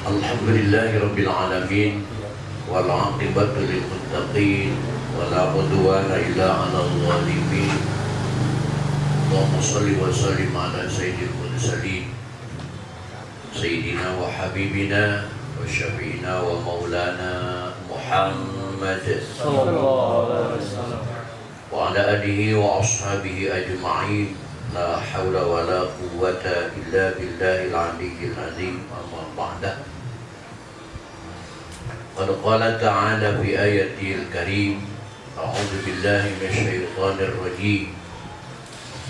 Alhamdulillahi Rabbil Alamin wal aqibatu lil muttaqin wala udwana illa 'alal zalimin. Allahumma shalli wa sallim ala sayyidil mursalin sayyidina wa habibina wa syafi'ina wa maulana Muhammad sallallahu alaihi wasallam wa ala alihi wa ashabihi ajma'in. La hawla wa la quwwata illa billahil aliyyil azim. Amma ba'da. Qad qala ta'ala fi ayatil karim, a'udzu billahi minasyaitonir rajim.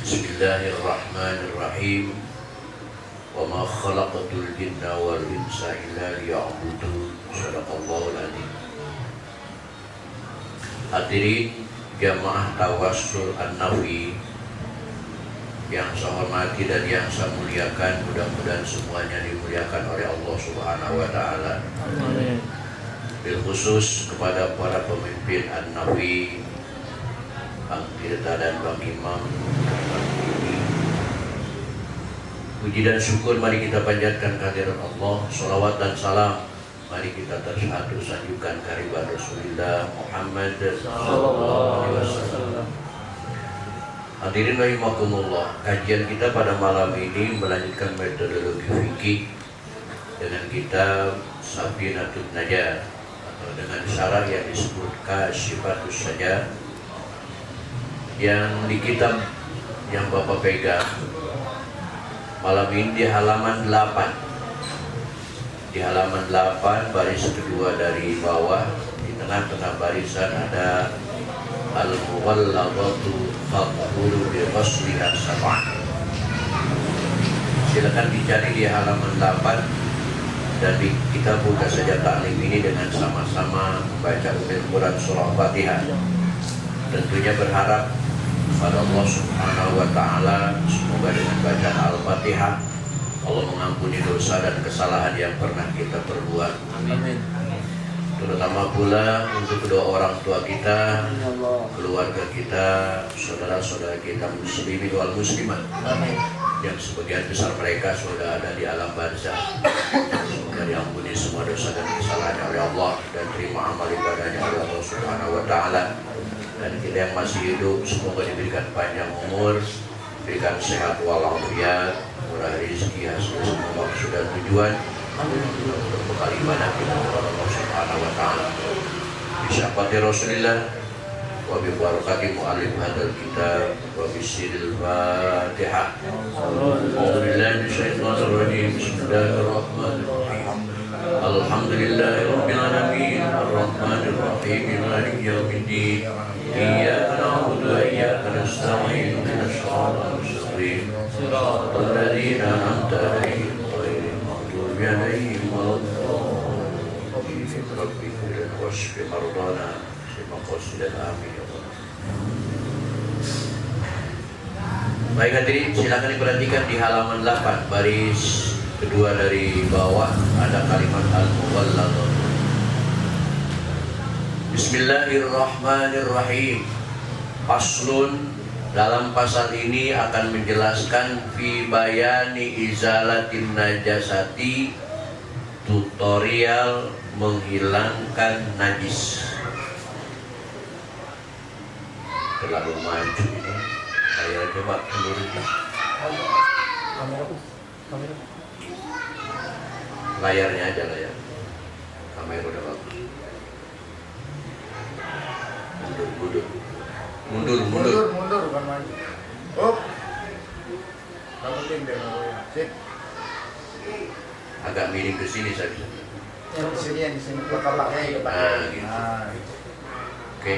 Bismillahirrahmanirrahim. Wa ma khalaqatul jinna wal insa illa liya'budun. Shadaqallahul azim. Hadirin jamaah tawassul an-nafi yang saya hormati dan yang saya muliakan, mudah-mudahan semuanya dimuliakan oleh Allah Subhanahu wa taala. Amin. Bil khusus kepada para pemimpin An-Nafi, Bang Tirta dan Bang Imam. Puji dan syukur mari kita panjatkan kehadirat Allah. Salawat dan salam mari kita tershadu sanjungkan kehadirat Rasulullah Muhammad sallallahu alaihi wasallam. Hadirin rahimakumullah, kajian kita pada malam ini melanjutkan metodologi fikih dengan kitab Safinatun Najah atau dengan syarah yang disebut Kasyifatus Sajah, yang di kitab yang Bapak pegang malam ini di halaman 8. Di halaman 8 baris kedua dari bawah, di tengah-tengah barisan ada Al-Mughalladzatu faqulu bi ghasliha sab'an. Silakan dicari di halaman 8 dan kita buka saja taklim ini dengan sama-sama membaca Quran surah Fatihah. Tentunya berharap pada Allah Subhanahu wa taala semoga dengan bacaan Al-Fatihah Allah mengampuni dosa dan kesalahan yang pernah kita perbuat. Amin. Terutama pula untuk kedua orang tua kita, keluarga kita, saudara-saudara kita muslimin wal muslimat, yang sebagian besar mereka sudah ada di alam barzakh. Semoga diampuni semua dosa dan kesalahan oleh Allah dan terima amal ibadahnya oleh Allah Subhanahu wa taala. Dan kita yang masih hidup semoga diberikan panjang umur, diberikan sehat walafiat, murah rezeki, hasil semua maksud dan tujuan. Untuk bekal ibadah kita kepada Allah Subhanahu wa taala. Bisyafaati Rasulillah wa bi barakati muallif hadzal kitab wa bi sirril Fatihah. A'udzu billahi minasyaitonir rajim. Bismillahirrahmanirrahim. Alhamdulillahirabbil alamin arrahmanir rahim maliki yaumiddin. Iyyaka na'budu wa iyyaka nasta'in. Ihdinas siratal mustaqim. Shiratal ladzina an'amta 'alaihim عليهم ولا ربي واشف مرضانا بمقاصد آمين. Baik hadirin, silakan diperhatikan di halaman 8 baris kedua dari bawah ada kalimat Al-Mughalladzah. Bismillahirrahmanirrahim. Faslun, dalam pasal ini akan menjelaskan fi bayani izalatin najasati, tutorial menghilangkan najis. Terlalu maju ini. Saya coba mundurin. Layarnya aja layar. Kamera udah bagus. Mundur bukan maju. Up. Kamu tinggal sip. Agak miring ke sini saja. Yang di sini belakangnya gitu. Gitu. Oke.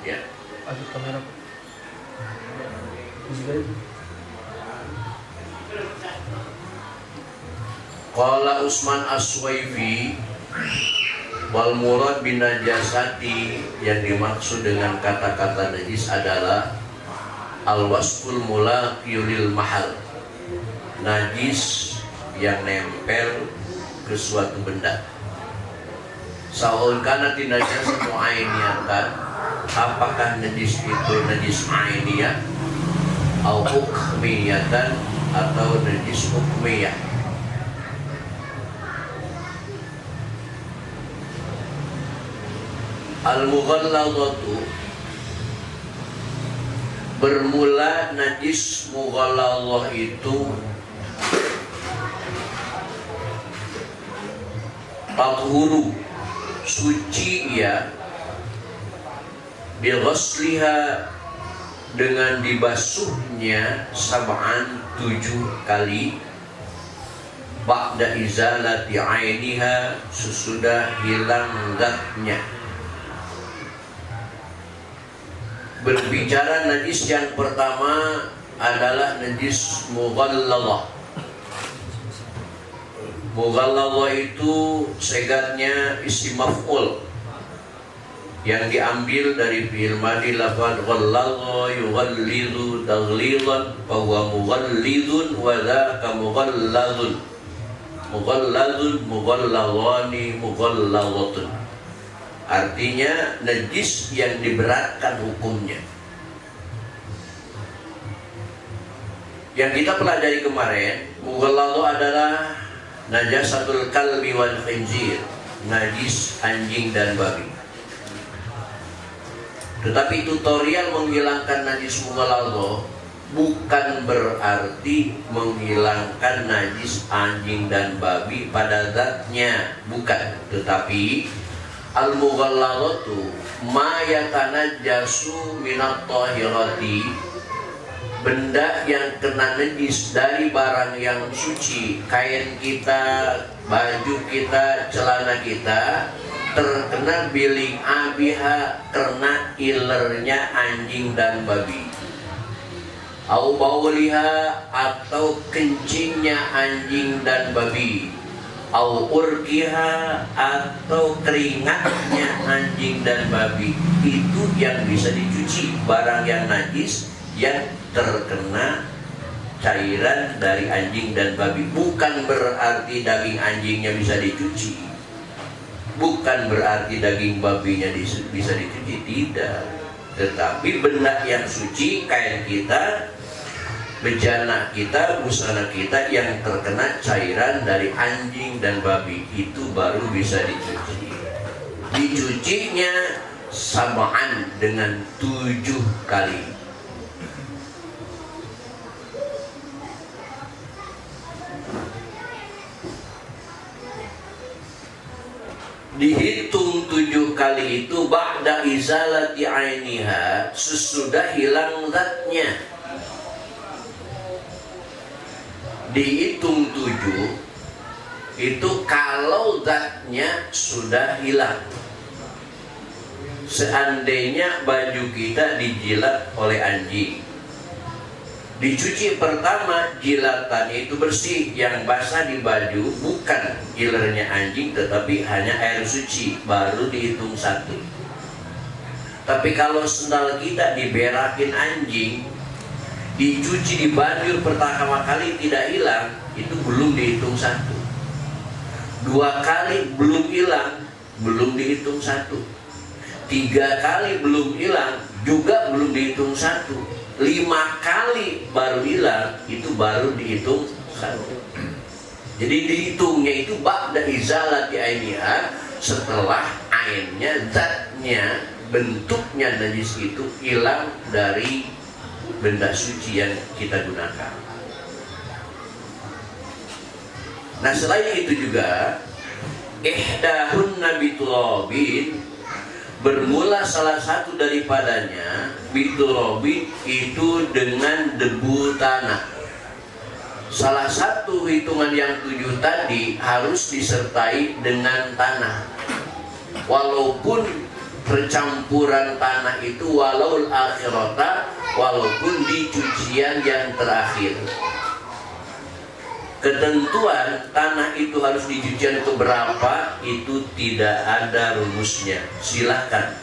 Ya. Aduk kamera. Qala Usman As-Suwaifi, wal murad bin najasati, yang dimaksud dengan kata-kata najis adalah al wasful mulaqiyul mahal, najis yang nempel ke suatu benda. Saul kanati najasatu ainiyatan, apakah najis itu najis ainiyah au hukmiyatan atau najis hukmiyah. Al-mughalladhatu, bermula najis mughalladhah itu tathuru, suci ya, bighasliha, dengan dibasuhnya sab'an 7 kali, ba'da izalati ainiha, sesudah hilang zatnya. Berbicara najis yang pertama adalah najis mughalladhah. Mughalladhah itu segatnya isim maf'ul yang diambil dari fi'il madhi lafaz ghalladha yughallidhu taghlidan fa huwa mughallidun wa dzaka mughalladhun, mughalladhun, mughalladhani, mughalladhatun. Artinya najis yang diberatkan hukumnya. Yang kita pelajari kemarin, mughalladhah adalah najasatul kalbi wal khinzir, najis anjing dan babi. Tetapi tutorial menghilangkan najis mughalladhah bukan berarti menghilangkan najis anjing dan babi pada zatnya, bukan. Tetapi al-mughalladhatu ma yatanajjasu minat tahirati, benda yang kena najis dari barang yang suci, kain kita, baju kita, celana kita, terkena biling abiha, karena ilernya anjing dan babi, au bauliha, atau kencingnya anjing dan babi, au urkiha, atau keringatnya anjing dan babi. Itu yang bisa dicuci, barang yang najis yang terkena cairan dari anjing dan babi. Bukan berarti daging anjingnya bisa dicuci, bukan berarti daging babinya bisa dicuci, tidak. Tetapi benda yang suci, kain kita, bejana kita, busana kita yang terkena cairan dari anjing dan babi, itu baru bisa dicuci. Dicucinya sab'an, dengan 7 kali. Dihitung 7 kali itu ba'da izalati ainiha, sesudah hilang zatnya. Dihitung 7 itu kalau zatnya sudah hilang. Seandainya baju kita dijilat oleh anjing, dicuci pertama, jilatannya itu bersih, yang basah di baju bukan ilernya anjing tetapi hanya air suci, baru dihitung 1. Tapi kalau sendal kita diberakin anjing, dicuci di baju pertama kali tidak hilang, itu belum dihitung 1. 2 kali belum hilang, belum dihitung 1. 3 kali belum hilang, juga belum dihitung 1. 5 kali baru hilang, itu baru dihitung 1. Jadi dihitungnya itu ba'da izalati ainiha, setelah ainnya, zatnya, bentuknya najis itu hilang dari benda suci yang kita gunakan. Nah, selain itu juga ihdahunna biturabin, bermula salah satu daripadanya biturabin itu dengan debu tanah. Salah satu hitungan yang 7 tadi harus disertai dengan tanah, walaupun percampuran tanah itu walau akhirata, walaupun di cucian yang terakhir. Ketentuan tanah itu harus di cucian keberapa itu tidak ada rumusnya. Silahkan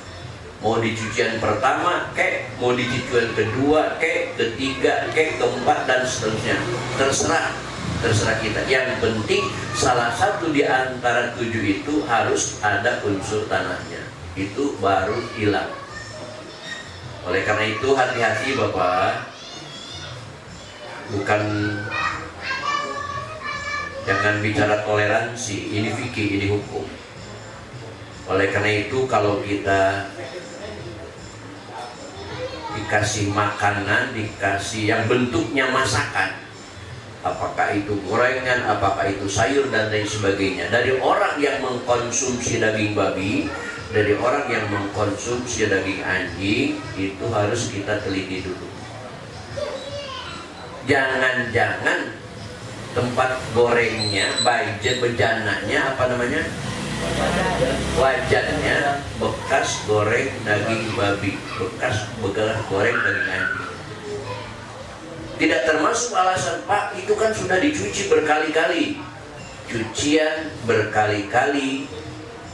mau di cucian pertama kek, mau di cucian kedua kek, ketiga kek, keempat dan seterusnya. Terserah kita. Yang penting salah satu di antara 7 itu harus ada unsur tanahnya, itu baru hilang. Oleh karena itu hati-hati Bapak, bukan, jangan bicara toleransi, ini fikih, ini hukum. Oleh karena itu kalau kita dikasih makanan, dikasih yang bentuknya masakan, apakah itu gorengan, apakah itu sayur dan lain sebagainya, dari orang yang mengkonsumsi daging babi, dari orang yang mengkonsumsi daging anjing, itu harus kita teliti dulu. Jangan-jangan tempat gorengnya, bejananya apa namanya, wajannya bekas goreng daging babi, bekas goreng daging anjing. Tidak termasuk alasan, Pak, itu kan sudah dicuci berkali-kali. Cucian berkali-kali,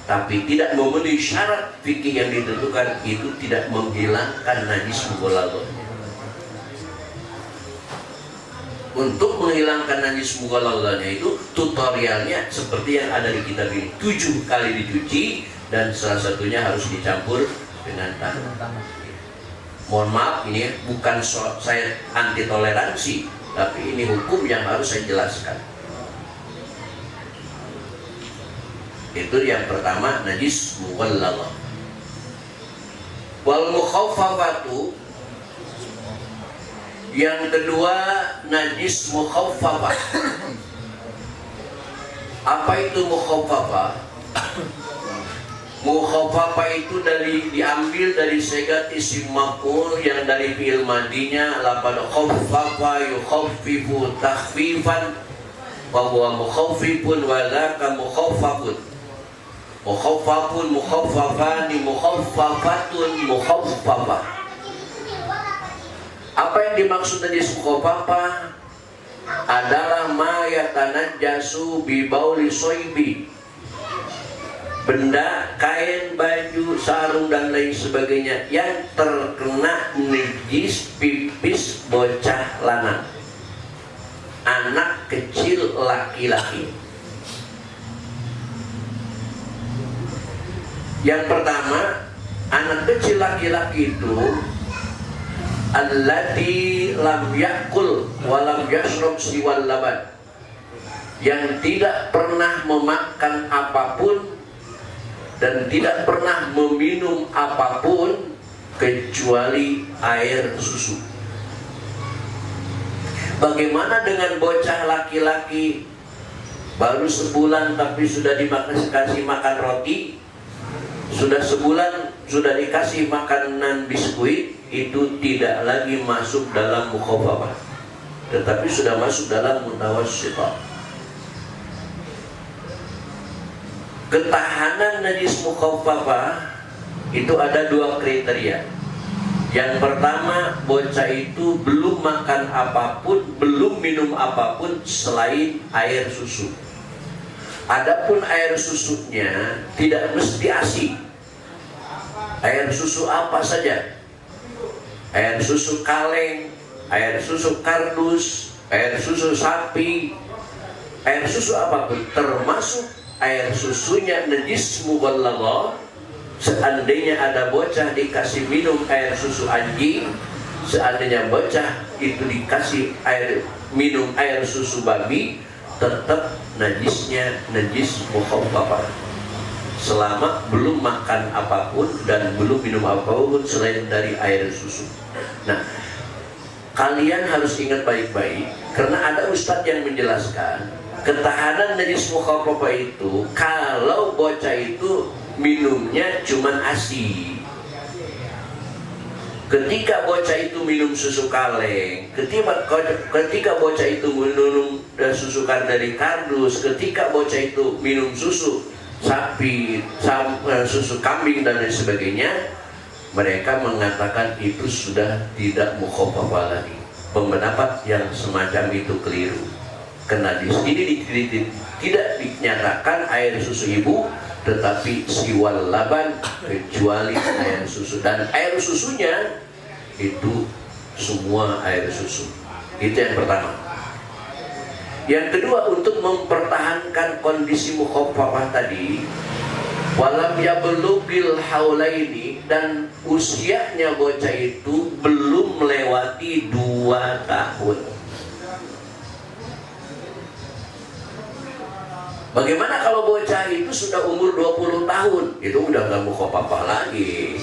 tapi tidak memenuhi syarat fikih yang ditentukan, itu tidak menghilangkan najis mughalladhah. Untuk menghilangkan najis mughalladhahnya itu tutorialnya seperti yang ada di kitab ini, 7 kali dicuci dan salah satunya harus dicampur dengan tanah. Mohon maaf, ini bukan saya anti toleransi, tapi ini hukum yang harus saya jelaskan. Itu yang pertama, najis mughalladhah. Wal mukhaffafatu, yang kedua najis mukhaffafah. Apa itu mukhaffafah? Mukhaffafah itu diambil dari sigat isim maf'ul yang dari fi'il madinya laqad khaffafa yukhaffifu takhfifan wa huwa mukhaffifun wa dzaka mukhaffafun. Mukhaffafun, mukhaffafani, mukhaffafatun, mukhaffafah. Apa yang dimaksud najis mukhaffafah? Adalah ma yatanajjasu bi bauli soibi, benda, kain, baju, sarung dan lain sebagainya yang terkena najis pipis bocah lanang, anak kecil laki-laki. Yang pertama, anak kecil laki-laki itu allati lam yakul wa lam yashrab siwal laban, yang tidak pernah memakan apapun dan tidak pernah meminum apapun kecuali air susu. Bagaimana dengan bocah laki-laki baru sebulan tapi sudah dikasih makan roti, sudah sebulan sudah dikasih makanan biskuit, itu tidak lagi masuk dalam mukhaffafah, tetapi sudah masuk dalam mutawassithah. Ketahanan najis mukhaffafah itu ada 2 kriteria. Yang pertama, bocah itu belum makan apapun, belum minum apapun selain air susu. Adapun air susunya tidak mesti ASI. Air susu apa saja, air susu kaleng, air susu kardus, air susu sapi, air susu apapun, termasuk air susunya najis mughalladhah. Seandainya ada bocah dikasih minum air susu anjing, seandainya bocah itu dikasih minum air susu babi, tetap najisnya najis mukhaffafah selama belum makan apapun dan belum minum apapun selain dari air susu. Nah, kalian harus ingat baik-baik, karena ada ustadz yang menjelaskan ketahanan najis mukhaffafah itu kalau bocah itu minumnya cuman ASI. Ketika bocah itu minum susu kaleng, ketika bocah itu minum susu dari kardus, ketika bocah itu minum susu sapi, susu kambing dan lain sebagainya, mereka mengatakan itu sudah tidak mukhaffafah lagi. Pendapat yang semacam itu keliru. Karena di sini tidak dinyatakan air susu ibu, tetapi siwal laban, kecuali air susu. Dan air susunya itu semua air susu. Itu yang pertama. Yang kedua, untuk mempertahankan kondisi mukhaffafah tadi, walam yablugil haulaini, dan usianya bocah itu belum melewati 2 tahun. Bagaimana kalau bocah itu sudah umur 20 tahun? Itu udah nggak mau kopapah lagi,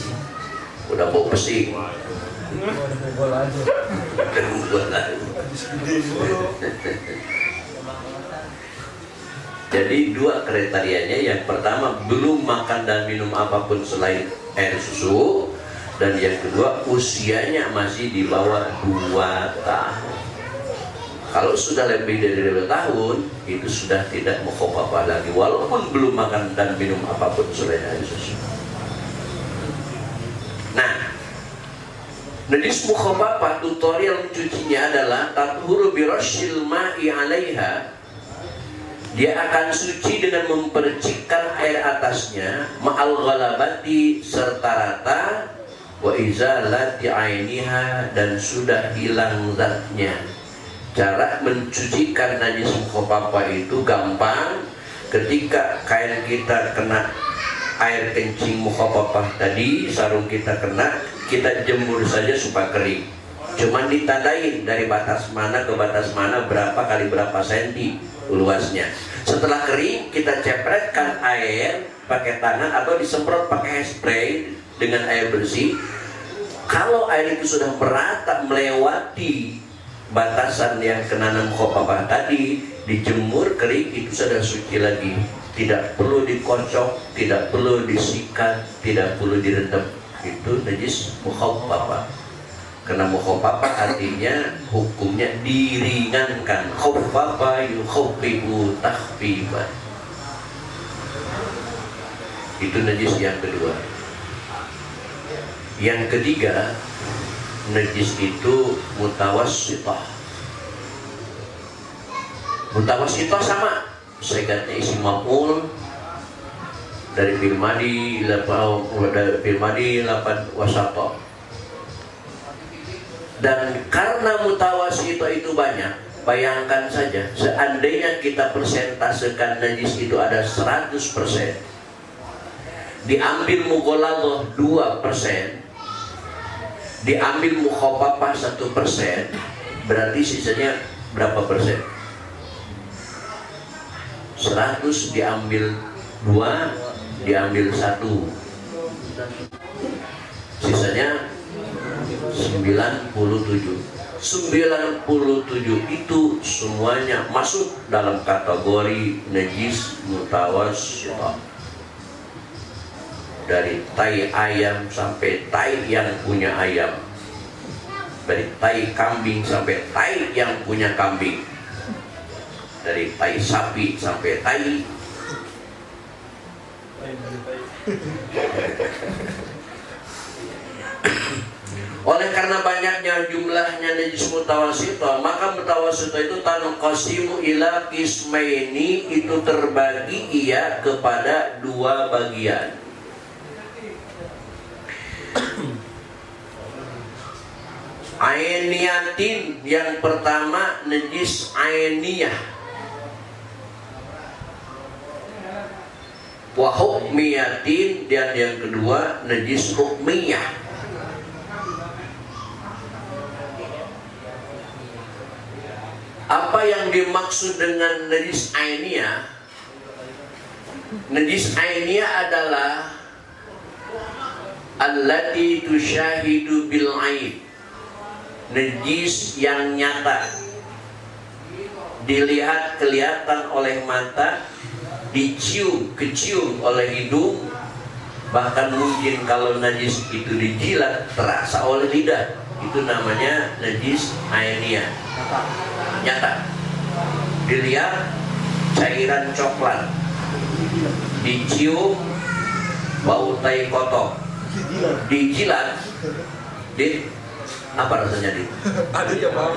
udah mau pesing. Jadi dua kriterianya, yang pertama belum makan dan minum apapun selain air susu, dan yang kedua usianya masih di bawah 2 tahun. Kalau sudah lebih dari 2 tahun, itu sudah tidak mukhafafah lagi, walaupun belum makan dan minum apapun selain air susu. Nah, najis mukhafafah tutorial mencucinya adalah tathuru birashil ma'i 'alaiha. Dia akan suci dengan mempercikkan air atasnya, ma'al ghalabati serta rata, wa izalati 'ainiha, dan sudah hilang zatnya. Cara mencucikan najis mukhafafah itu gampang. Ketika kain kita kena air kencing mukhafafah tadi, sarung kita kena, kita jemur saja supaya kering. Cuman ditandain dari batas mana ke batas mana, berapa kali berapa senti luasnya. Setelah kering, kita cepretkan air pakai tangan atau disemprot pakai spray dengan air bersih. Kalau air itu sudah merata melewati batasan yang kena mukhafafah tadi, dijemur kering, itu sudah suci lagi. Tidak perlu dikocok, tidak perlu disikat, tidak perlu direndam. Itu najis mukhafafah. Karena mukhafafah artinya hukumnya diringankan. Khaffafa yukhaffifu takhfifan. Itu najis yang kedua. Yang ketiga, najis itu mutawassithah. Mutawassithah sama, segatnya isi maf'ul dari filmadi lapan wasata. Dan karena mutawassithah itu banyak, bayangkan saja, seandainya kita persentasekan najis itu ada 100%, diambil mughalladhah 2%, diambil mukhafafah 1%, berarti sisanya berapa persen? 100 diambil 2, diambil 1, sisanya 97. 97 itu semuanya masuk dalam kategori najis mutawassithah. Dari tai ayam sampai tai yang punya ayam, dari tai kambing sampai tai yang punya kambing, dari tai sapi sampai tai. Oleh karena banyaknya jumlahnya najis mutawassithah, maka mutawassithah itu tanqasimu ila qismaini, itu terbagi ia kepada 2 bagian. Ainiyatin, yang pertama najis ainiyah, wa hukmiyatin, dan yang kedua najis hukmiyah. Apa yang dimaksud dengan najis ainiyah? Najis ainiyah adalah allati tusyahidu bil ain, najis yang nyata, dilihat, kelihatan oleh mata, dicium, kecium oleh hidung, bahkan mungkin kalau najis itu dijilat terasa oleh lidah. Itu namanya najis ainiyah, nyata, dilihat, cairan coklat, dicium, bau tai kotor, dijilat, apa rasanya di? Ada yang mau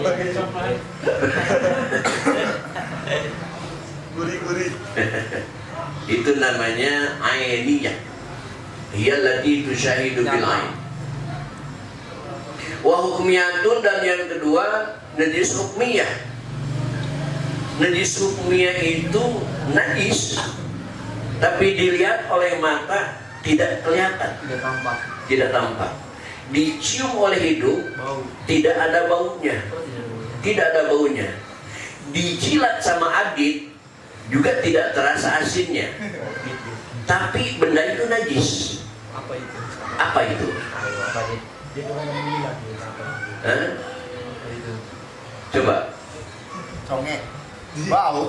gurih-gurih. Itu namanya ainiyah. Hiya allati tusyahidu bil ain. Wa hukmiyatun, dan yang kedua najis hukmiyah. Najis hukmiyah itu najis tapi dilihat oleh mata, tidak kelihatan, tidak tampak. Dicium oleh hidung, tidak ada baunya, tidak ada baunya. Dijilat sama adit, juga tidak terasa asinnya, tapi benda itu najis. Apa itu? Apa itu? Hah? Coba. Conge. Bau.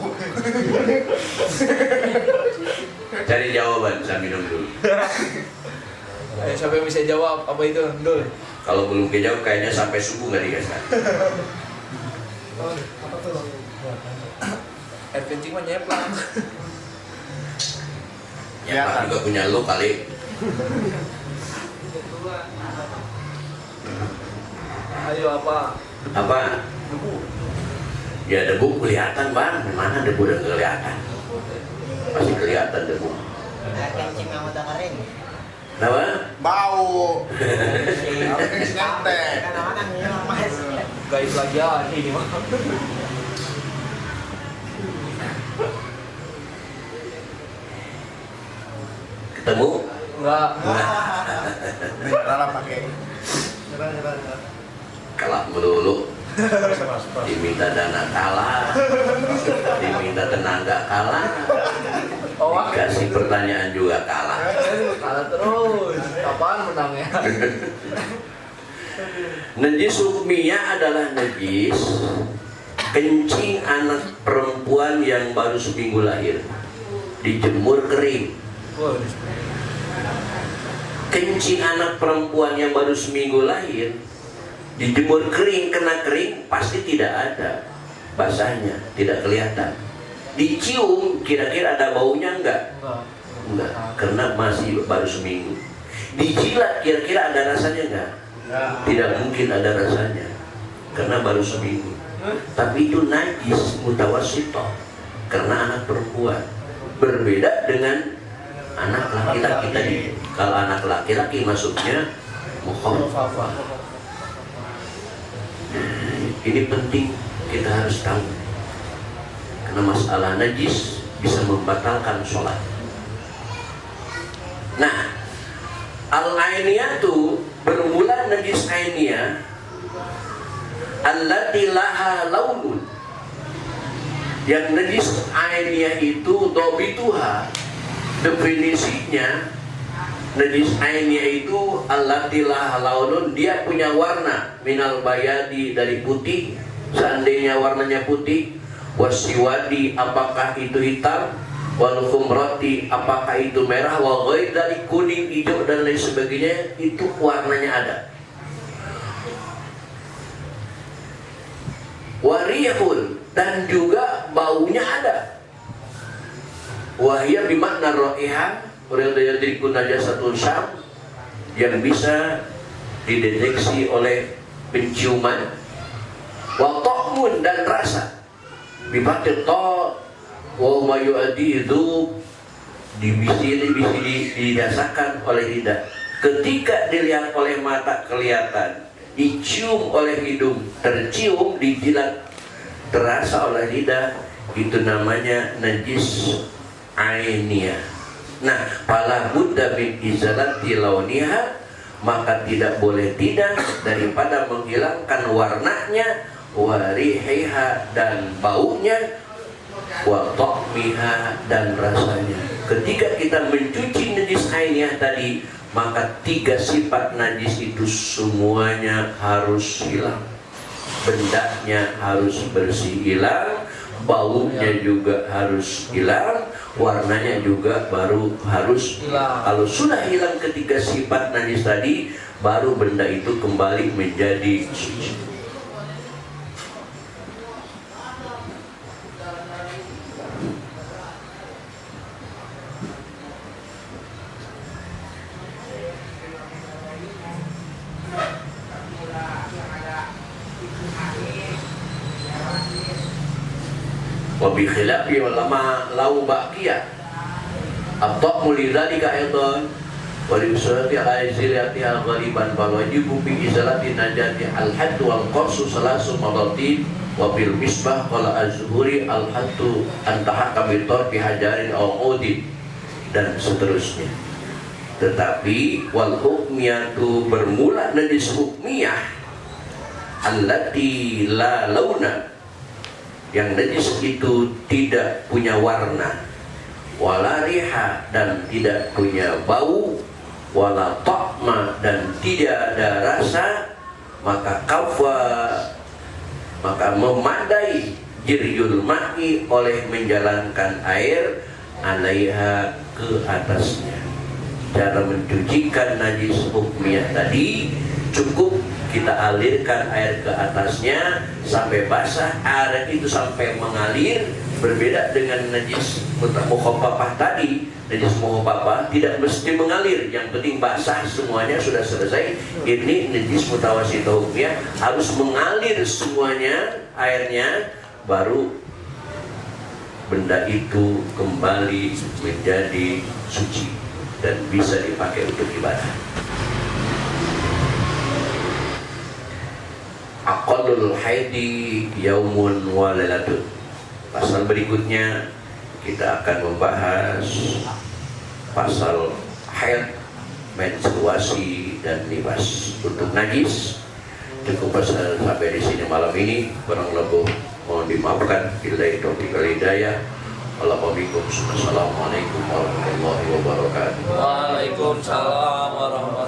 Cari jawaban, saya minum dulu. Siapa yang bisa jawab apa itu, Dul? Kalau belum kejawab kayaknya sampai subuh nggak dikasih. Air kencing mah nyeplang. Ya, Pak juga punya lo kali. Ayo apa? Apa? Debu. Ya debu kelihatan bang, mana debu udah kelihatan? Masih kelihatan debu. Kencing yang udah kering. Kenapa? Bau. Kencing ente. Kadang-kadang hilang mas. Gaib lagi ya ini mah. Ketemu? Enggak. Dalam pakai. Kalah melulu. Diminta dana kalah, diminta tenaga kalah, dikasih pertanyaan juga kalah. Kalah terus. Kapan menangnya? Najis hukmiyah adalah najis kencing anak perempuan yang baru seminggu lahir, dijemur kering. Kencing anak perempuan yang baru seminggu lahir, dijemur kering, kena kering, pasti tidak ada basahnya, tidak kelihatan. Dicium, kira-kira ada baunya enggak? Enggak, karena masih baru seminggu. Dijilat, kira-kira ada rasanya enggak? Tidak mungkin ada rasanya, karena baru seminggu. Tapi itu najis mutawassithah, karena anak perempuan. Berbeda dengan anak laki-laki tadi. Kalau anak laki-laki masuknya mukhaffafah. Ini penting kita harus tahu, karena masalah najis bisa membatalkan sholat. Nah, al-ainiyatu bermula najis ainiyah allati laha launun. Yang najis ainiyah itu dobituha, definisinya najis ainiyah itu allati laha launun, dia punya warna minal bayadi, dari putih seandainya warnanya putih, wasiwadi apakah itu hitam, wal khumrati apakah itu merah, wa ghair dari kuning, hijau dan lain sebagainya, itu warnanya ada. Warihun, dan juga baunya ada. Wahia bimakna raihah, radiyadriku najasatul syam, yang bisa dideteksi oleh penciuman. Wa ta'mun, dan rasa. Bifatil ta' wa ma yu'addi dzub, dirasakan oleh lidah. Ketika dilihat oleh mata kelihatan, dicium oleh hidung tercium, dijilat terasa oleh lidah, itu namanya najis ainiyah. Nah, fala budda min izalati launiha, maka tidak boleh tidak daripada menghilangkan warnanya, warihiha, dan baunya, wa ta'miha, dan rasanya. Ketika kita mencuci najis ainiyah tadi, maka 3 sifat najis itu semuanya harus hilang. Bendanya harus bersih hilang, baunya juga harus hilang, warnanya juga baru harus hilang. Kalau sudah hilang ketiga sifat najis tadi, baru benda itu kembali menjadi suci. Wabi khilafi lama lau baqiya at-ta'mu lidzalika aidan wa li usulati al-izilati al-ghaliban fal wajibu bi izalati najati al-hadd wal qarsu salasu madatin wa bil misbah qala az-zuhuri al-haddu antahaka bi tarfi hajarin aw udin, dan seterusnya. Tetapi wal hukmiyatu bermula najis hukmiyah allati la launa, yang najis itu tidak punya warna, wala riha, dan tidak punya bau, wala ta'ma, dan tidak ada rasa, maka memadai jiryul ma'i oleh menjalankan air alaiha ke atasnya. Cara mencucikan najis hukmiyah tadi cukup kita alirkan air ke atasnya sampai basah, air itu sampai mengalir. Berbeda dengan najis mukhaffafah tadi. Najis mukhaffafah tidak mesti mengalir, yang penting basah semuanya sudah selesai. Ini najis mutawassithah hukmiyah harus mengalir semuanya airnya, baru benda itu kembali menjadi suci dan bisa dipakai untuk ibadah. Aqallul haidi yaumun wa lailatun. Pasal berikutnya kita akan membahas pasal haid, menstruasi, dan nifas. Untuk najis cukup pasal sampai di sini malam ini. Kurang lebih mohon dimaafkan. Billahi taufiq wal hidayah. Assalamualaikum warahmatullahi wabarakatuh. Waalaikumsalam warahmatullahi wabarakatuh.